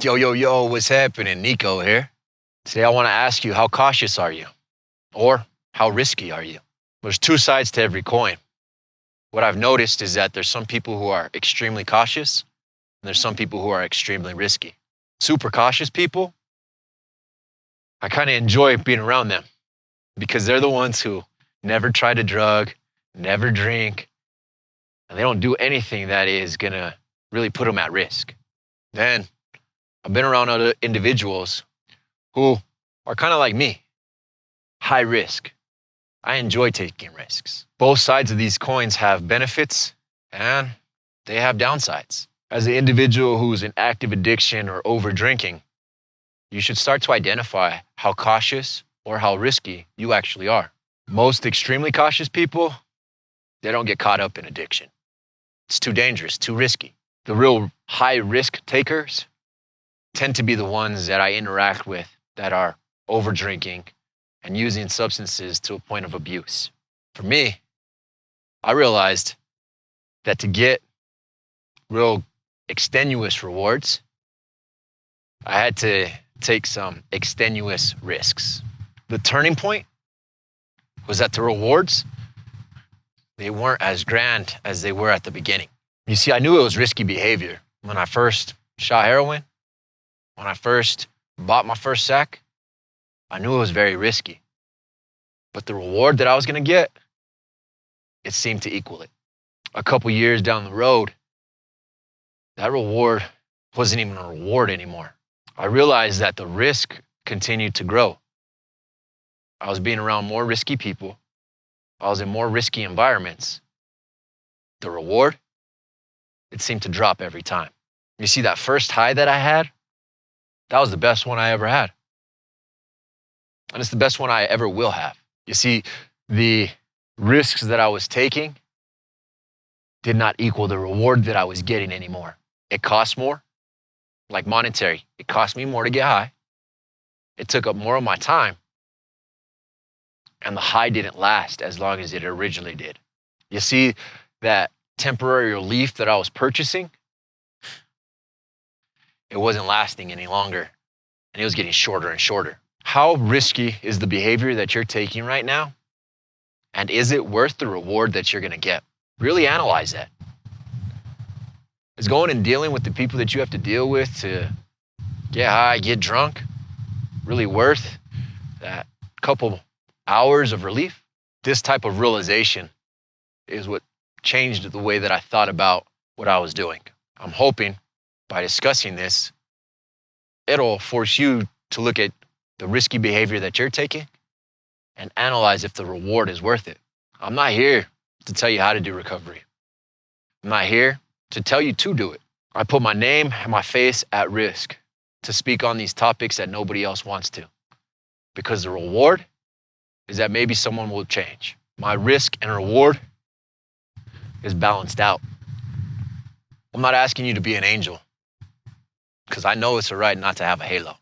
Yo, yo, yo, what's happening? Nico here. Today I want to ask you, how cautious are you? Or how risky are you? There's two sides to every coin. What I've noticed is that there's some people who are extremely cautious, and there's some people who are extremely risky. Super cautious people, I kind of enjoy being around them because they're the ones who never try to drug, never drink, and they don't do anything that is going to really put them at risk. Then I've been around other individuals who are kind of like me, high risk. I enjoy taking risks. Both sides of these coins have benefits and they have downsides. As an individual who's in active addiction or over drinking, you should start to identify how cautious or how risky you actually are. Most extremely cautious people, they don't get caught up in addiction. It's too dangerous, too risky. The real high risk takers tend to be the ones that I interact with that are over drinking and using substances to a point of abuse. For me, I realized that to get real extenuous rewards, I had to take some extenuous risks. The turning point was that the rewards, they weren't as grand as they were at the beginning. You see, I knew it was risky behavior when I first shot heroin. When I first bought my first sack, I knew it was very risky. But the reward that I was going to get, it seemed to equal it. A couple years down the road, that reward wasn't even a reward anymore. I realized that the risk continued to grow. I was being around more risky people. I was in more risky environments. The reward, it seemed to drop every time. You see, that first high that I had, that was the best one I ever had. And it's the best one I ever will have. You see, the risks that I was taking did not equal the reward that I was getting anymore. It cost more, like monetary. It cost me more to get high. It took up more of my time. And the high didn't last as long as it originally did. You see, that temporary relief that I was purchasing, it wasn't lasting any longer. And it was getting shorter and shorter. How risky is the behavior that you're taking right now? And is it worth the reward that you're going to get? Really analyze that. Is going and dealing with the people that you have to deal with to get high, get drunk, really worth that couple hours of relief? This type of realization is what changed the way that I thought about what I was doing. I'm hoping by discussing this, it'll force you to look at the risky behavior that you're taking and analyze if the reward is worth it. I'm not here to tell you how to do recovery. I'm not here to tell you to do it. I put my name and my face at risk to speak on these topics that nobody else wants to, because the reward is that maybe someone will change. My risk and reward is balanced out. I'm not asking you to be an angel, because I know it's all right not to have a halo.